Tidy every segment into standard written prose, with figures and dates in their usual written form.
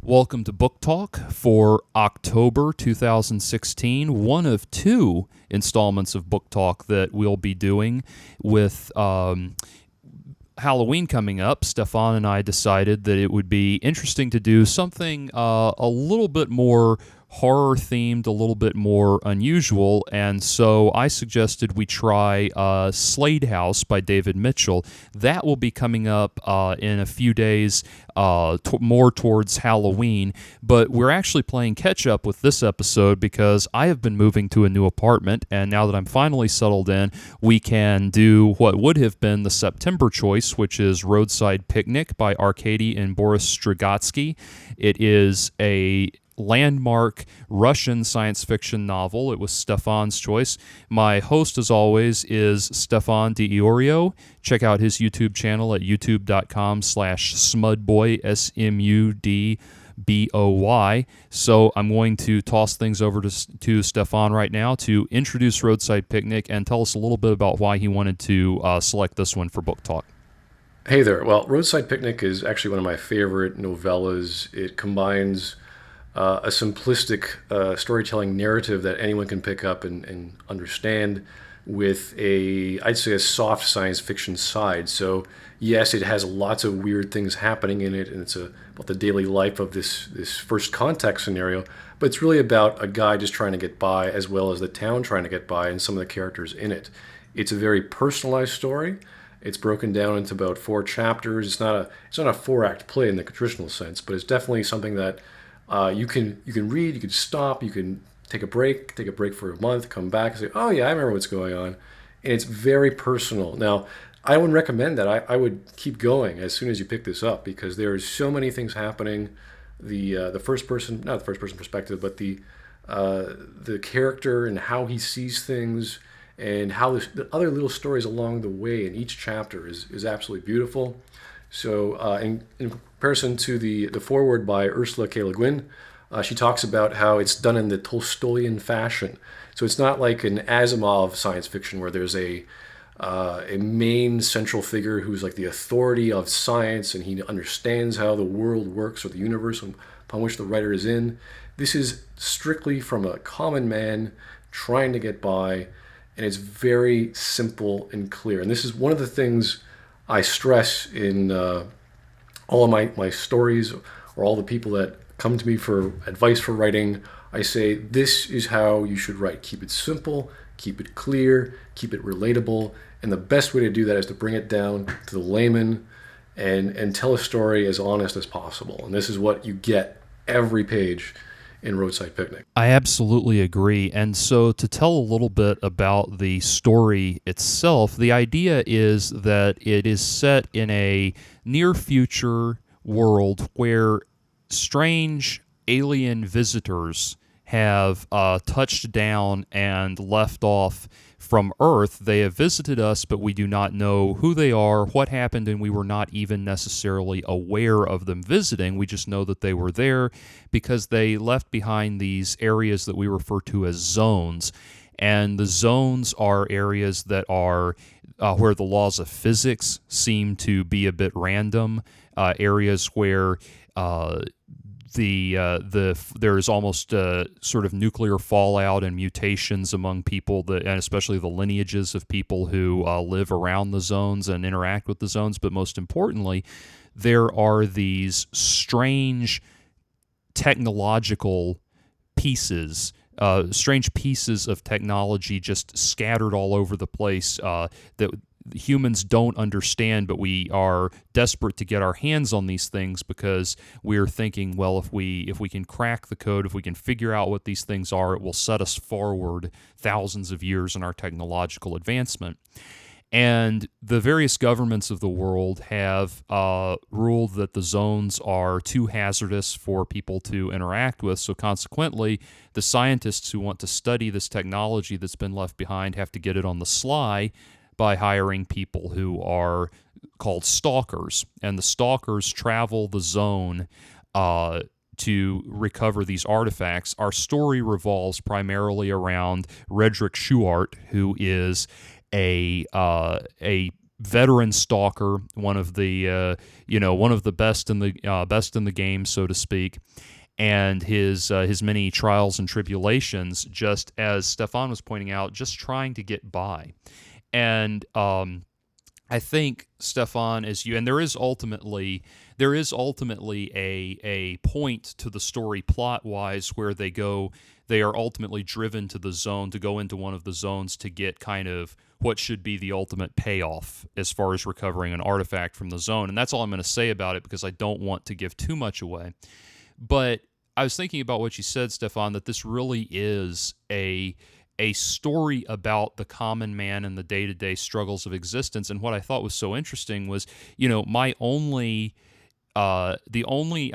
Welcome to Book Talk for October 2016, one of two installments of Book Talk that we'll be doing with Halloween coming up. Stefan and I decided that it would be interesting to do something a little bit more horror-themed, a little bit more unusual, and so I suggested we try Slade House by David Mitchell. That will be coming up in a few days, more towards Halloween, but we're actually playing catch-up with this episode because I have been moving to a new apartment, and now that I'm finally settled in, we can do what would have been the September choice, which is Roadside Picnic by Arkady and Boris Strugatsky. It is a landmark Russian science fiction novel. It was Stefan's choice. My host, as always, is Stefan DiIorio. Check out his YouTube channel at youtube.com/smudboy, SMUDBOY. So I'm going to toss things over to Stefan right now to introduce Roadside Picnic and tell us a little bit about why he wanted to select this one for Book Talk. Hey there. Well, Roadside Picnic is actually one of my favorite novellas. It combines a simplistic storytelling narrative that anyone can pick up and understand with I'd say a soft science fiction side. So yes, it has lots of weird things happening in it, and it's about the daily life of this first contact scenario, but it's really about a guy just trying to get by as well as the town trying to get by and some of the characters in it. It's a very personalized story. It's broken down into about 4 chapters. It's not a 4-act play in the traditional sense, but it's definitely something that you can read, you can stop, you can take a break for a month, come back and say, oh yeah, I remember what's going on. And it's very personal. Now, I wouldn't recommend that. I would keep going as soon as you pick this up because there are so many things happening. The first person, not the first person perspective, but the character and how he sees things and how the other little stories along the way in each chapter is absolutely beautiful. So in comparison to the foreword by Ursula K. Le Guin, she talks about how it's done in the Tolstoyan fashion. So it's not like an Asimov science fiction where there's a main central figure who's like the authority of science and he understands how the world works or the universe upon which the writer is in. This is strictly from a common man trying to get by, and it's very simple and clear. And this is one of the things I stress in all of my stories or all the people that come to me for advice for writing. I say, this is how you should write. Keep it simple, keep it clear, keep it relatable. And the best way to do that is to bring it down to the layman and tell a story as honest as possible. And this is what you get every page in Roadside Picnic. I absolutely agree. And so to tell a little bit about the story itself, the idea is that it is set in a near future world where strange alien visitors have touched down and left off from Earth. They have visited us, but we do not know who they are, what happened, and we were not even necessarily aware of them visiting. We just know that they were there because they left behind these areas that we refer to as zones. And the zones are areas that are where the laws of physics seem to be a bit random, areas where there is almost sort of nuclear fallout and mutations among people, and especially the lineages of people who live around the zones and interact with the zones. But most importantly, there are these strange technological pieces, strange pieces of technology just scattered all over the place that humans don't understand, but we are desperate to get our hands on these things because we're thinking, well, if we can crack the code, if we can figure out what these things are, it will set us forward thousands of years in our technological advancement. And the various governments of the world have ruled that the zones are too hazardous for people to interact with. So consequently, the scientists who want to study this technology that's been left behind have to get it on the sly by hiring people who are called stalkers. And the stalkers travel the zone to recover these artifacts. Our story revolves primarily around Redrick Schuart, who is a veteran stalker, one of the one of the best in the game, so to speak, and his many trials and tribulations, just as Stefan was pointing out, just trying to get by. And I think, Stefan, and there is ultimately a point to the story plot wise where they are ultimately driven to the zone, to go into one of the zones to get kind of what should be the ultimate payoff as far as recovering an artifact from the zone. And that's all I'm going to say about it, because I don't want to give too much away. But I was thinking about what you said, Stefan, that this really is a story about the common man and the day-to-day struggles of existence. And what I thought was so interesting was, I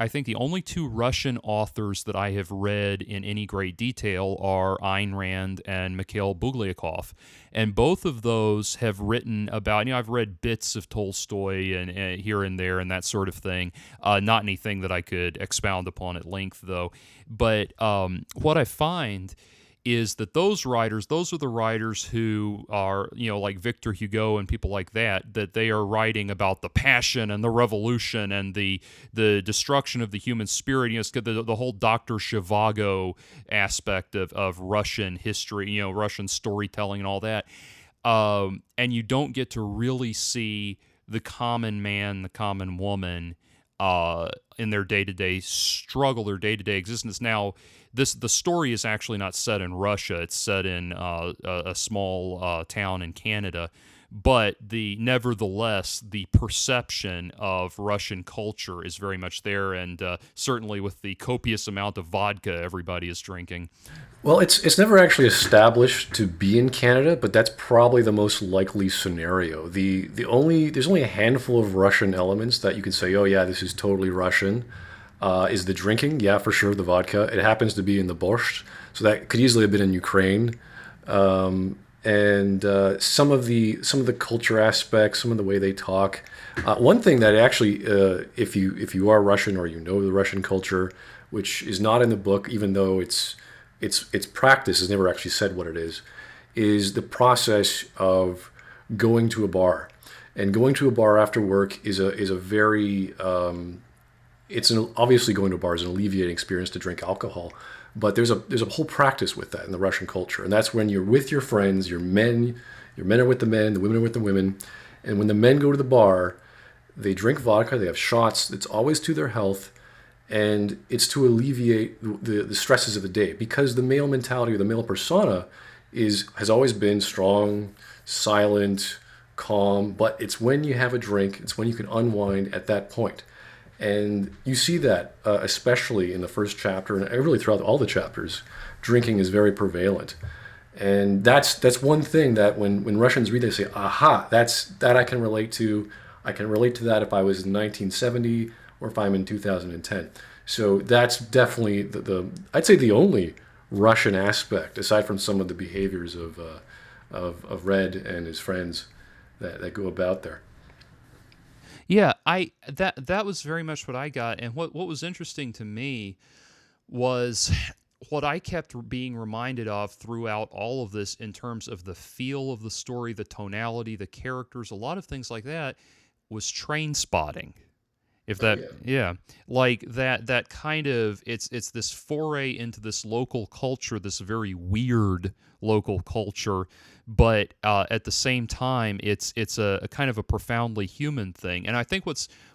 think the only two Russian authors that I have read in any great detail are Ayn Rand and Mikhail Bulgakov. And both of those have written about, I've read bits of Tolstoy and here and there and that sort of thing. Not anything that I could expound upon at length, though. But what I find is that those are the writers who are, like Victor Hugo and people like that they are writing about the passion and the revolution and the destruction of the human spirit. It's the whole Dr. Zhivago aspect of Russian history, Russian storytelling and all that. And you don't get to really see the common man, the common woman, in their day-to-day struggle, their day-to-day existence. Now, the story is actually not set in Russia. It's set in a small town in Canada. But nevertheless, the perception of Russian culture is very much there, and certainly with the copious amount of vodka everybody is drinking. Well, it's never actually established to be in Canada, but that's probably the most likely scenario. There's only a handful of Russian elements that you can say, oh yeah, this is totally Russian. Is the drinking? Yeah, for sure, the vodka. It happens to be in the borscht, so that could easily have been in Ukraine. And some of the culture aspects, some of the way they talk. One thing that actually, if you are Russian or you know the Russian culture, which is not in the book, even though its practice has never actually said what it is the process of going to a bar. And going to a bar after work is a very obviously going to a bar is an alleviating experience to drink alcohol, but there's a whole practice with that in the Russian culture, and that's when you're with your friends, your men are with the men, the women are with the women, and when the men go to the bar, they drink vodka, they have shots. It's always to their health, and it's to alleviate the stresses of the day, because the male mentality or the male persona has always been strong, silent, calm, but it's when you have a drink, it's when you can unwind at that point. And you see that, especially in the first chapter, and really throughout all the chapters, drinking is very prevalent. And that's one thing that when Russians read, they say, aha, that I can relate to. I can relate to that if I was in 1970 or if I'm in 2010. So that's definitely I'd say the only Russian aspect, aside from some of the behaviors of Red and his friends that go about there. Yeah, that was very much what I got, and what was interesting to me was what I kept being reminded of throughout all of this in terms of the feel of the story, the tonality, the characters, a lot of things like that, was Train Spotting. If that, yeah, like that kind of, it's this foray into this local culture, this very weird local culture, but at the same time, it's a kind of a profoundly human thing. And I think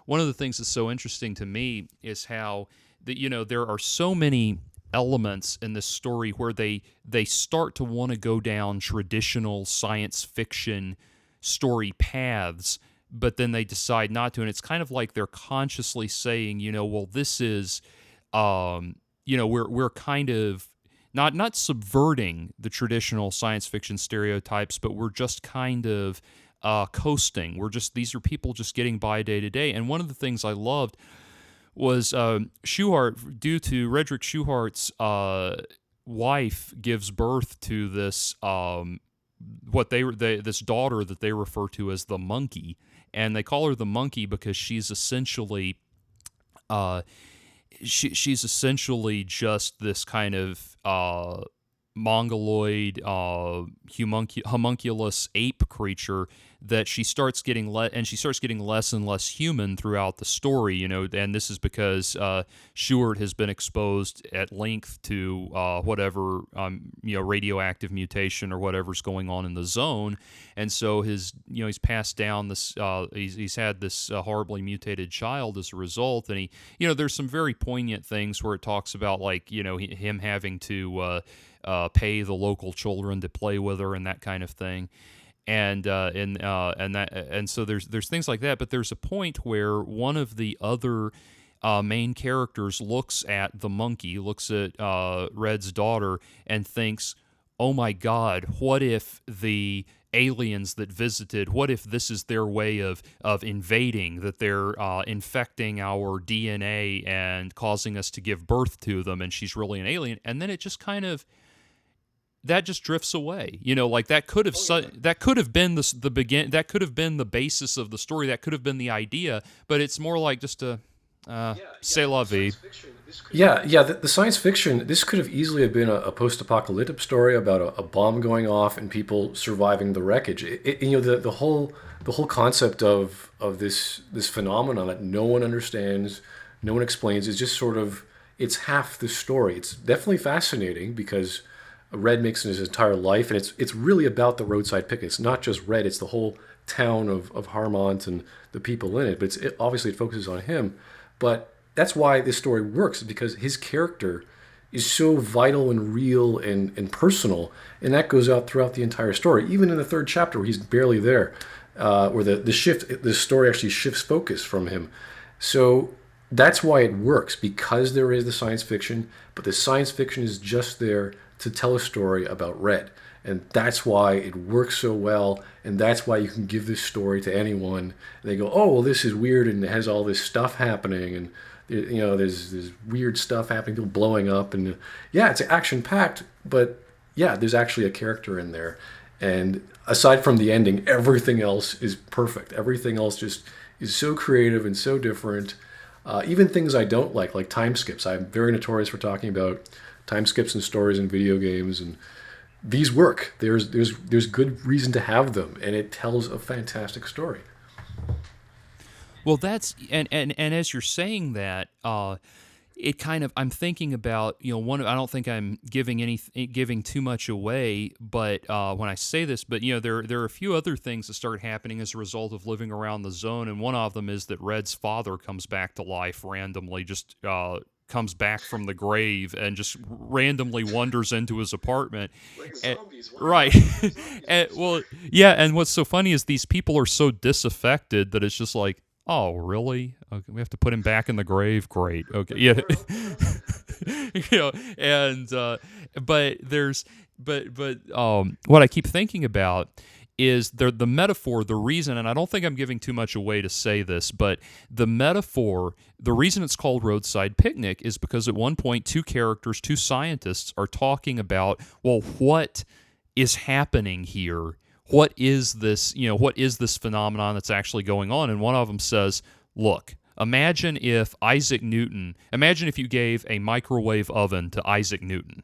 one of the things that's so interesting to me is how there are so many elements in this story where they start to want to go down traditional science fiction story paths, but then they decide not to, and it's kind of like they're consciously saying, well, this is, we're kind of not subverting the traditional science fiction stereotypes, but we're just kind of coasting. These are people just getting by day to day. And one of the things I loved was Schuhart, due to Redrick Schuhart's wife gives birth to this this daughter that they refer to as the monkey, and they call her the monkey because she's essentially she's essentially just this kind of mongoloid homunculus ape creature that she starts getting less and less human throughout the story, and this is because Stewart has been exposed at length to whatever radioactive mutation or whatever's going on in the zone, and so he's passed down this he's had this horribly mutated child as a result, and there's some very poignant things where it talks about him having to pay the local children to play with her and that kind of thing. And so there's things like that, but there's a point where one of the other main characters looks at the monkey, looks at Red's daughter, and thinks, "Oh my God, what if the aliens that visited? What if this is their way of invading? That they're infecting our DNA and causing us to give birth to them? And she's really an alien." And then it just kind of. That just drifts away, that could have that could have been that could have been the basis of the story, that could have been the idea, but it's more like just a c'est la vie. The science fiction. This could have easily have been a post-apocalyptic story about a bomb going off and people surviving the wreckage. The whole concept of this phenomenon that no one understands, no one explains, is just sort of, it's half the story. It's definitely fascinating because Red makes his entire life, and it's really about the Roadside Picnic. It's not just Red; it's the whole town of Harmont and the people in it. But obviously it focuses on him. But that's why this story works, because his character is so vital and real and personal, and that goes out throughout the entire story. Even in the third chapter, where he's barely there, where the story actually shifts focus from him. So that's why it works, because there is the science fiction, but the science fiction is just there to tell a story about Red. And that's why it works so well, and that's why you can give this story to anyone. And they go, "Oh, well, this is weird, and it has all this stuff happening, and there's weird stuff happening, people blowing up, and it's action-packed, but there's actually a character in there." And aside from the ending, everything else is perfect. Everything else just is so creative and so different. Even things I don't like time skips. I'm very notorious for talking about time skips and stories in video games, and these work. There's good reason to have them, and it tells a fantastic story. Well, that's and as you're saying that, it kind of, I'm thinking about, I don't think I'm giving too much away, but when I say this, but there are a few other things that start happening as a result of living around the zone, and one of them is that Red's father comes back to life randomly, just comes back from the grave and just randomly wanders into his apartment. Like zombies. Right. And what's so funny is these people are so disaffected that it's just like, "Oh, really? Okay, we have to put him back in the grave? Great. Okay. Yeah." What I keep thinking about is the metaphor, the reason, and I don't think I'm giving too much away to say this, but the metaphor, the reason it's called Roadside Picnic is because at one point two scientists are talking about, well, what is happening here? What is this phenomenon that's actually going on? And one of them says, "Look, imagine if you gave a microwave oven to Isaac Newton,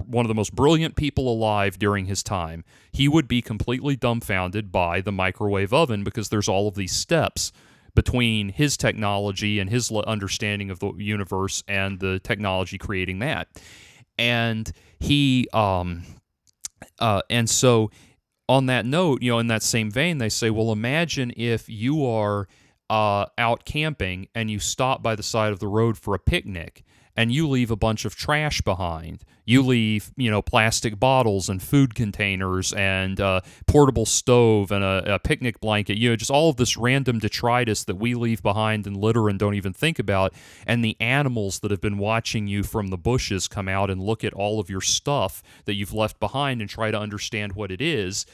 one of the most brilliant people alive during his time. He would be completely dumbfounded by the microwave oven because there's all of these steps between his technology and his understanding of the universe and the technology creating that." And and so on that note, in that same vein, they say, well, imagine if you are out camping and you stop by the side of the road for a picnic and you leave a bunch of trash behind. You leave, plastic bottles and food containers and portable stove and a picnic blanket, just all of this random detritus that we leave behind and litter and don't even think about. And the animals that have been watching you from the bushes come out and look at all of your stuff that you've left behind and try to understand what it is.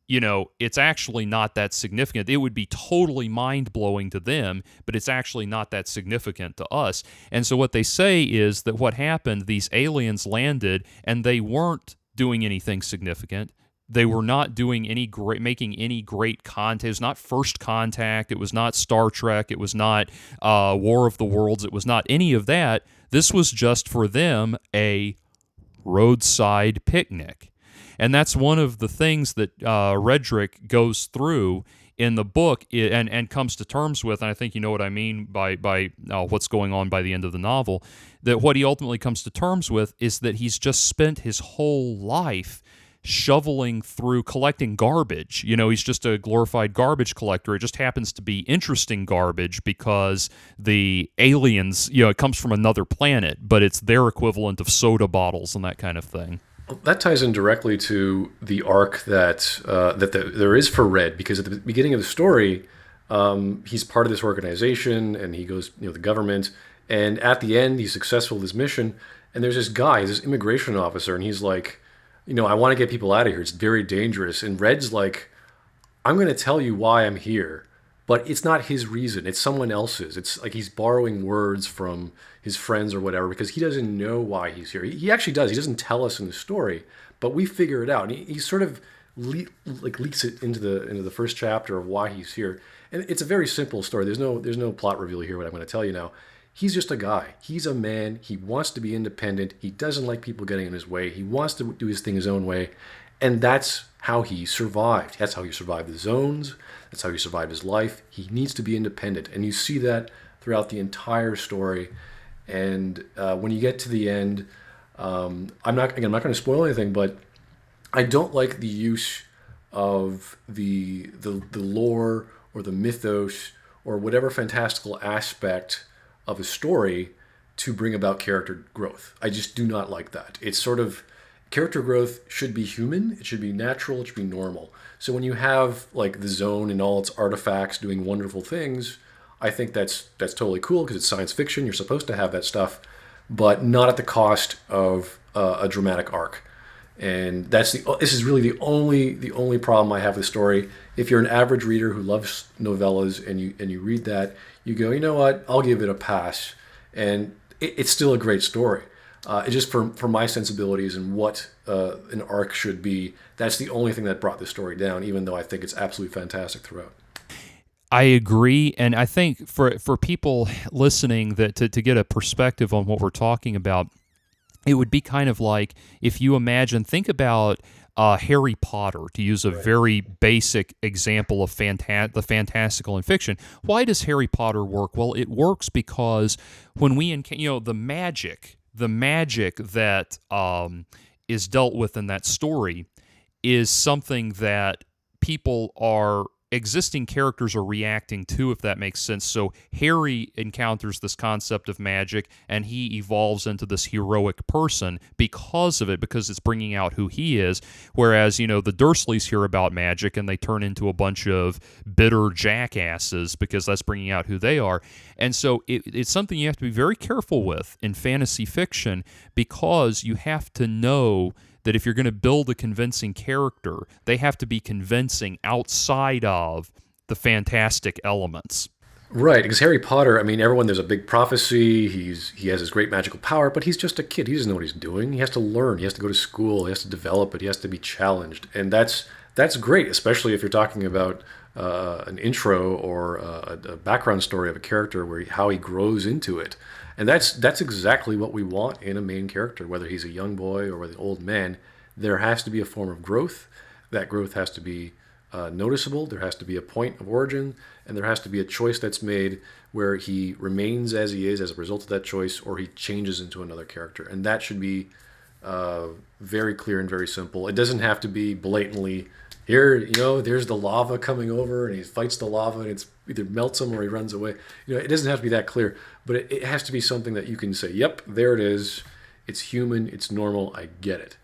It's actually not that significant. It would be totally mind-blowing to them, but it's actually not that significant to us. And so what they say is that what happened, these aliens landed, and they weren't doing anything significant. They were not doing making any great content. It was not First Contact. It was not Star Trek. It was not War of the Worlds. It was not any of that. This was just for them a Roadside Picnic. And that's one of the things that Redrick goes through in the book and comes to terms with, and I think you know what I mean by what's going on by the end of the novel, that what he ultimately comes to terms with is that he's just spent his whole life shoveling through collecting garbage. He's just a glorified garbage collector. It just happens to be interesting garbage because the aliens, it comes from another planet, but it's their equivalent of soda bottles and that kind of thing. That ties in directly to the arc that there is for Red, because at the beginning of the story, he's part of this organization, and he goes, the government, and at the end, he's successful with his mission, and there's this guy, this immigration officer, and he's like, I want to get people out of here. It's very dangerous. And Red's like, I'm going to tell you why I'm here, but it's not his reason. It's someone else's. It's like he's borrowing words from his friends or whatever, because he doesn't know why he's here. He actually does. He doesn't tell us in the story, but we figure it out. And he sort of leaks it into the first chapter of why he's here. And it's a very simple story. There's no plot reveal here, what I'm going to tell you now. He's just a guy. He's a man. He wants to be independent. He doesn't like people getting in his way. He wants to do his thing his own way. And that's how he survived. That's how he survived the zones. That's how he survived his life. He needs to be independent. And you see that throughout the entire story. And when you get to the end, I'm not going to spoil anything, but I don't like the use of the lore or the mythos or whatever fantastical aspect of a story to bring about character growth. I just do not like that. It's sort of, character growth should be human, it should be natural, it should be normal. So when you have like the zone and all its artifacts doing wonderful things, I think that's totally cool because it's science fiction. You're supposed to have that stuff, but not at the cost of a dramatic arc. And this is really the only problem I have with the story. If you're an average reader who loves novellas and you read that, you go, you know what, I'll give it a pass. And it's still a great story. It's just for my sensibilities and what an arc should be, that's the only thing that brought the story down, even though I think it's absolutely fantastic throughout. I agree, and I think for people listening that to get a perspective on what we're talking about, it would be kind of like if you think about Harry Potter, to use a very basic example of the fantastical and fiction. Why does Harry Potter work? Well, it works because when we the magic that is dealt with in that story is something that existing characters are reacting to, if that makes sense. So Harry encounters this concept of magic, and he evolves into this heroic person because of it, because it's bringing out who he is. Whereas, the Dursleys hear about magic, and they turn into a bunch of bitter jackasses because that's bringing out who they are. And so it's something you have to be very careful with in fantasy fiction, because you have to know that if you're going to build a convincing character, they have to be convincing outside of the fantastic elements. Right, because Harry Potter, there's a big prophecy, he has this great magical power, but he's just a kid. He doesn't know what he's doing. He has to learn, he has to go to school, he has to develop it, he has to be challenged. And that's great, especially if you're talking about an intro or a background story of a character, how he grows into it. And that's exactly what we want in a main character, whether he's a young boy or an old man. There has to be a form of growth. That growth has to be noticeable. There has to be a point of origin, and there has to be a choice that's made where he remains as he is as a result of that choice, or he changes into another character. And that should be very clear and very simple. It doesn't have to be blatantly, here, there's the lava coming over, and he fights the lava, and it's either melts him or he runs away. It doesn't have to be that clear, but it has to be something that you can say, yep, there it is. It's human. It's normal. I get it.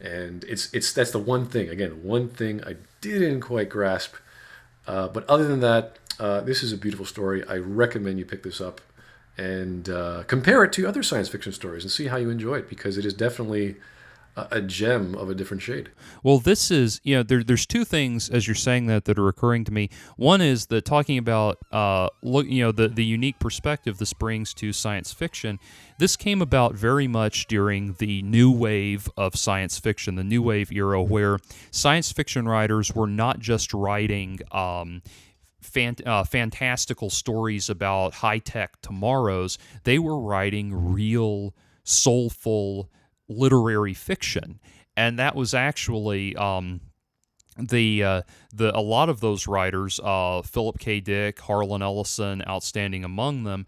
And that's the one thing I didn't quite grasp. But other than that, this is a beautiful story. I recommend you pick this up and compare it to other science fiction stories and see how you enjoy it, because it is definitely a gem of a different shade. Well, this is, there's two things as you're saying that are occurring to me. One is that talking about, the unique perspective this brings to science fiction. This came about very much during the new wave of science fiction, the new wave era, where science fiction writers were not just writing fantastical stories about high-tech tomorrows. They were writing real, soulful, literary fiction, and that was actually a lot of those writers, Philip K. Dick, Harlan Ellison, outstanding among them,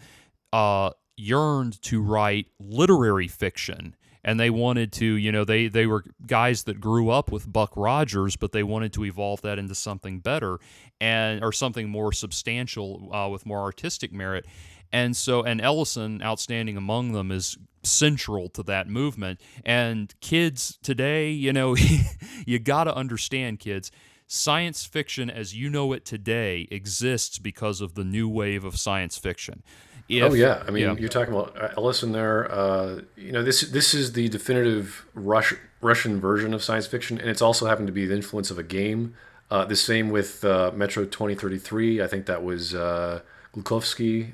yearned to write literary fiction. And they wanted to, they were guys that grew up with Buck Rogers, but they wanted to evolve that into something better or something more substantial with more artistic merit. And Ellison, outstanding among them, is central to that movement. And kids today, you got to understand, kids, science fiction as you know it today exists because of the new wave of science fiction. I mean, you're talking about Ellison there. This is the definitive Russian version of science fiction, and it's also happened to be the influence of a game. The same with Metro 2033. I think that was Glukovsky.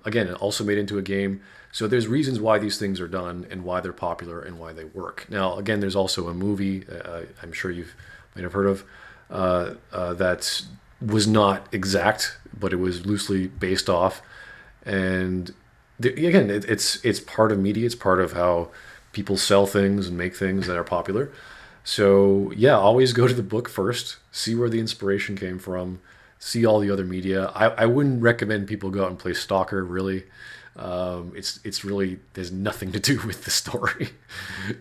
Again, it also made into a game. So there's reasons why these things are done and why they're popular and why they work. Now, again, there's also a movie I'm sure you might have heard of that was not exact, but it was loosely based off. And again, it's part of media. It's part of how people sell things and make things that are popular. So yeah, always go to the book first, see where the inspiration came from, see all the other media. I wouldn't recommend people go out and play Stalker, really. It's really, there's nothing to do with the story,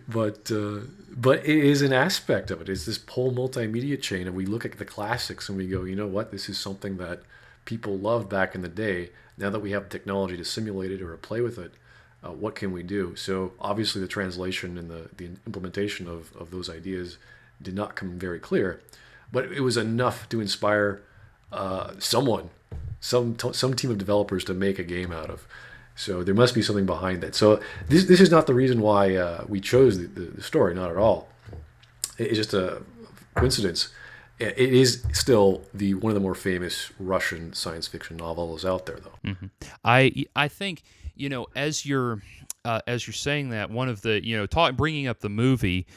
but it is an aspect of it. It's this whole multimedia chain, and we look at the classics and we go, you know what, this is something that people loved back in the day. Now that we have technology to simulate it or to play with it, what can we do? So obviously the translation and the implementation of those ideas did not come very clear, but it was enough to inspire some team of developers to make a game out of. So there must be something behind that. So this is not the reason why we chose the story, not at all. It's just a coincidence. It is still one of the more famous Russian science fiction novels out there, though. Mm-hmm. I think, as you're saying that, one of the bringing up the movie,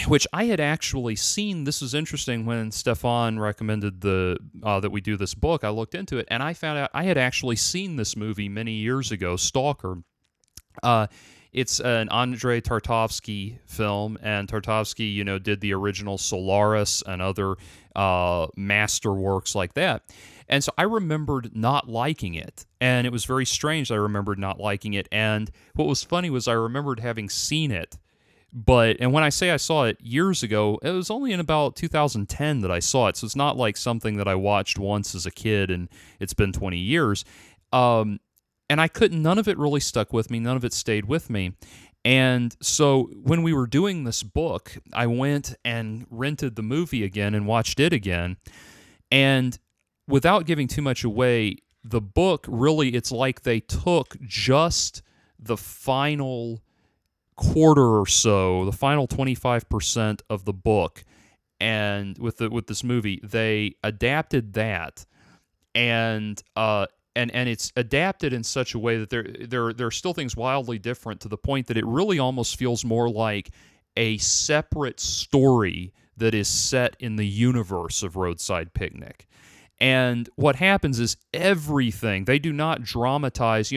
which I had actually seen. This is interesting. When Stefan recommended that we do this book, I looked into it and I found out I had actually seen this movie many years ago, Stalker. It's an Andrei Tarkovsky film, and Tarkovsky, did the original Solaris and other masterworks like that. And so I remembered not liking it, and it was very strange. I remembered not liking it, and what was funny was I remembered having seen it. And when I say I saw it years ago, it was only in about 2010 that I saw it, so it's not like something that I watched once as a kid and it's been 20 years. And none of it really stuck with me. None of it stayed with me. And so when we were doing this book, I went and rented the movie again and watched it again. And without giving too much away, the book really, it's like they took just the final quarter or so, the final 25% of the book, and with this movie, they adapted that, and it's adapted in such a way that there are still things wildly different, to the point that it really almost feels more like a separate story that is set in the universe of Roadside Picnic. And what happens is everything, they do not dramatize,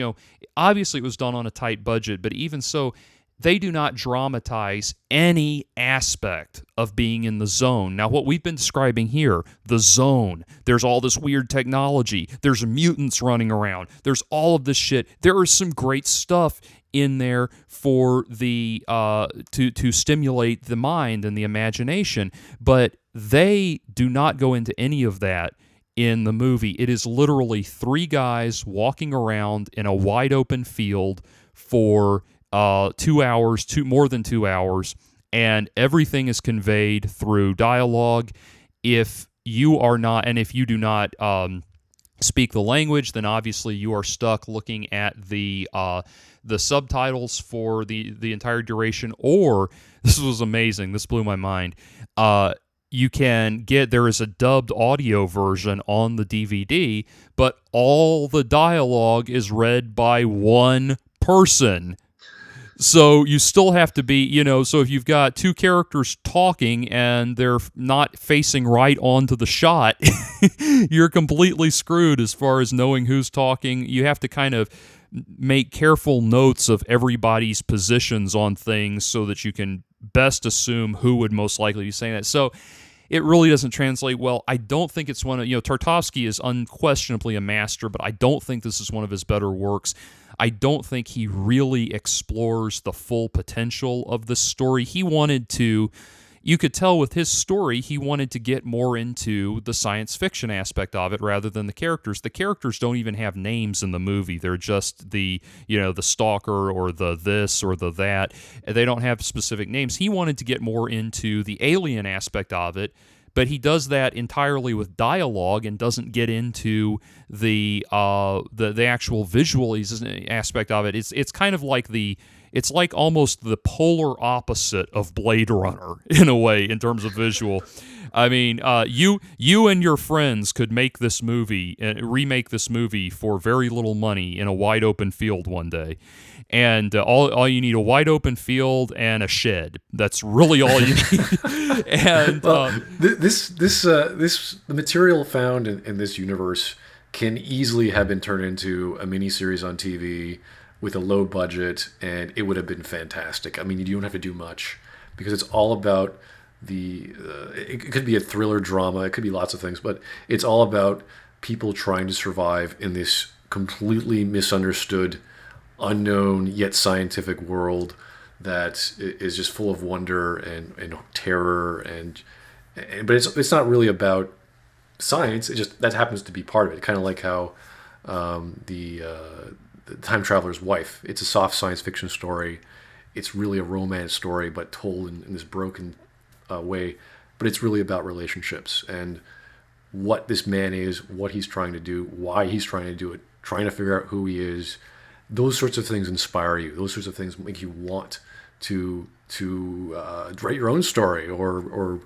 obviously it was done on a tight budget, but even so, they do not dramatize any aspect of being in the zone. Now, what we've been describing here, the zone, there's all this weird technology, there's mutants running around, there's all of this shit. There is some great stuff in there for the to stimulate the mind and the imagination, but they do not go into any of that in the movie. It is literally three guys walking around in a wide open field for 2 hours, more than 2 hours, and everything is conveyed through dialogue. If you do not speak the language, then obviously you are stuck looking at the subtitles for the entire duration. Or, this was amazing, this blew my mind, there is a dubbed audio version on the DVD, but all the dialogue is read by one person. So you still have to be, so if you've got two characters talking and they're not facing right onto the shot, you're completely screwed as far as knowing who's talking. You have to kind of make careful notes of everybody's positions on things so that you can best assume who would most likely be saying that. So it really doesn't translate well. I don't think it's one of, Tarkovsky is unquestionably a master, but I don't think this is one of his better works. I don't think he really explores the full potential of this story. He wanted to, you could tell with his story, he wanted to get more into the science fiction aspect of it rather than the characters. The characters don't even have names in the movie. They're just the stalker or the this or the that. They don't have specific names. He wanted to get more into the alien aspect of it, but he does that entirely with dialogue and doesn't get into the actual visual aspect of it. It's kind of like it's like almost the polar opposite of Blade Runner in a way in terms of visual. I mean, you and your friends could make this movie and remake this movie for very little money in a wide open field one day. And all you need a wide open field and a shed. That's really all you need. And the material found in this universe can easily have been turned into a miniseries on TV with a low budget, and it would have been fantastic. I mean, you don't have to do much because it's all about it could be a thriller drama, it could be lots of things, but it's all about people trying to survive in this completely misunderstood, unknown yet scientific world that is just full of wonder and terror but it's not really about science. It just that happens to be part of it. Kind of like how the Time Traveler's Wife. It's a soft science fiction story. It's really a romance story, but told in this broken way. But it's really about relationships and what this man is, what he's trying to do, why he's trying to do it, trying to figure out who he is. Those sorts of things inspire you. Those sorts of things make you want to write your own story or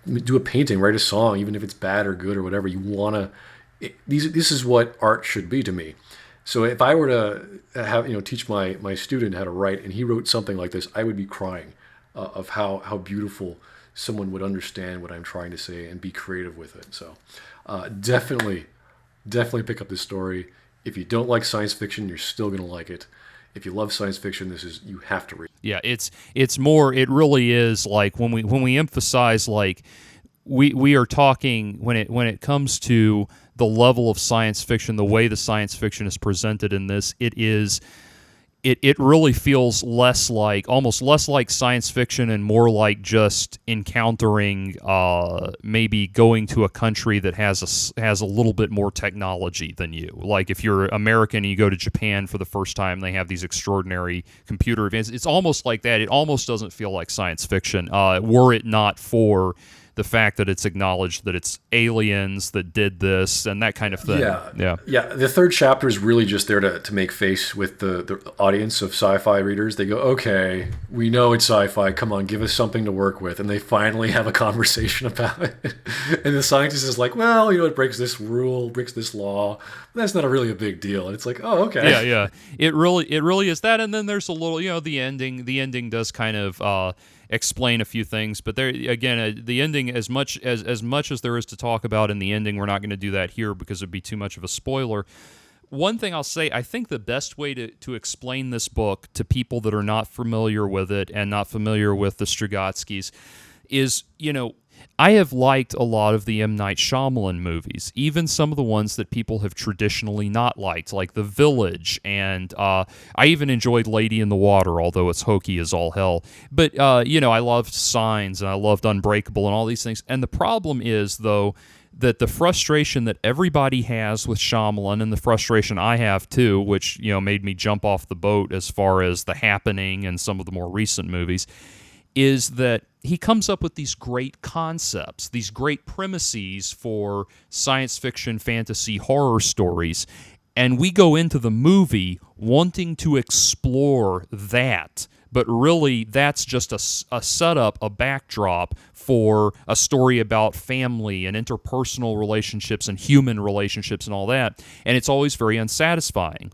do a painting, write a song, even if it's bad or good or whatever. You want to. This is what art should be to me. So if I were to have teach my student how to write, and he wrote something like this, I would be crying of how beautiful someone would understand what I'm trying to say and be creative with it. So definitely pick up this story. If you don't like science fiction, you're still going to like it. If you love science fiction, you have to read. Yeah, it's more. It really is like when we emphasize like we are talking when it comes to the level of science fiction, the way the science fiction is presented in this, it really feels almost less like science fiction and more like just encountering maybe going to a country that has a little bit more technology than you. Like if you're American and you go to Japan for the first time, they have these extraordinary computer advances. It's almost like that. It almost doesn't feel like science fiction were it not for the fact that it's acknowledged that it's aliens that did this and that kind of thing. Yeah. The third chapter is really just there to make face with the audience of sci-fi readers. They go, okay, we know it's sci-fi. Come on, give us something to work with. And they finally have a conversation about it. And the scientist is like, well, it breaks this rule, breaks this law. That's not really a big deal. And it's like, oh, okay. Yeah. It really is that. And then there's a little, the ending. The ending does kind of explain a few things, but there again, the ending, as much as there is to talk about in the ending, we're not going to do that here because it'd be too much of a spoiler. One thing I'll say, I think the best way to explain this book to people that are not familiar with it and not familiar with the Strugatskys is, I have liked a lot of the M. Night Shyamalan movies, even some of the ones that people have traditionally not liked, like The Village, and I even enjoyed Lady in the Water, although it's hokey as all hell. But, I loved Signs, and I loved Unbreakable, and all these things. And the problem is, though, that the frustration that everybody has with Shyamalan, and the frustration I have too, which, made me jump off the boat as far as The Happening and some of the more recent movies, is that he comes up with these great concepts, these great premises for science fiction, fantasy, horror stories, and we go into the movie wanting to explore that, but really that's just a setup, a backdrop for a story about family and interpersonal relationships and human relationships and all that, and it's always very unsatisfying.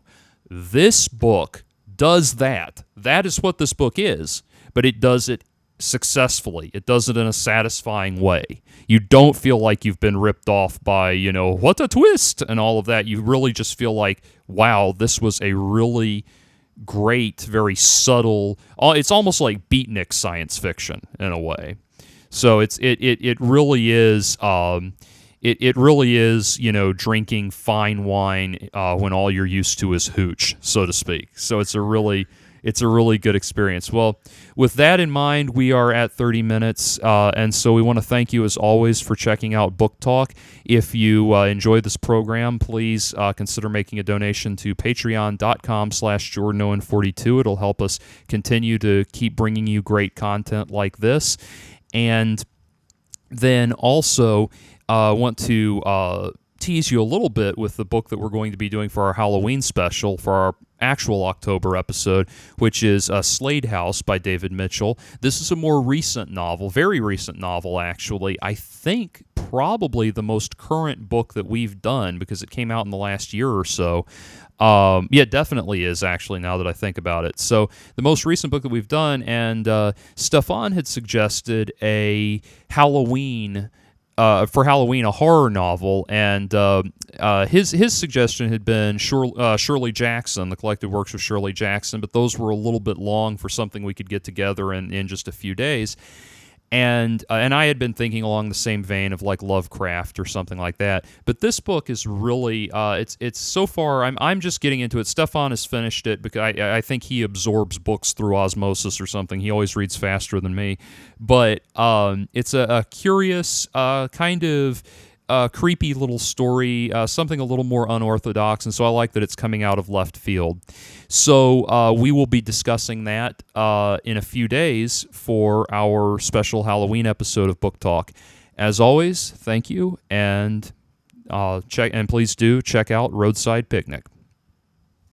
This book does that. That is what this book is. But it does it successfully. It does it in a satisfying way. You don't feel like you've been ripped off by, what a twist and all of that. You really just feel like, wow, this was a really great, very subtle, it's almost like beatnik science fiction in a way. So it really is it really is, drinking fine wine when all you're used to is hooch, so to speak. So it's a really good experience. Well, with that in mind, we are at 30 minutes, and so we want to thank you, as always, for checking out BookTalk. If you enjoyed this program, please consider making a donation to patreon.com/JordanOwen42. It'll help us continue to keep bringing you great content like this. And then also want to tease you a little bit with the book that we're going to be doing for our Halloween special, for our actual October episode, which is Slade House by David Mitchell. This is a more recent novel, very recent novel, actually. I think probably the most current book that we've done, because it came out in the last year or so. It definitely is, actually, now that I think about it. So the most recent book that we've done, and Stefan had suggested a Halloween for Halloween, a horror novel, and his suggestion had been Shirley Jackson, the collected works of Shirley Jackson, but those were a little bit long for something we could get together in just a few days. And I had been thinking along the same vein of like Lovecraft or something like that. But this book is really it's so far I'm just getting into it. Stefan has finished it because I think he absorbs books through osmosis or something. He always reads faster than me. But it's a curious kind of creepy little story, something a little more unorthodox, and so I like that it's coming out of left field. So we will be discussing that in a few days for our special Halloween episode of Book Talk. As always, thank you, and please do check out Roadside Picnic.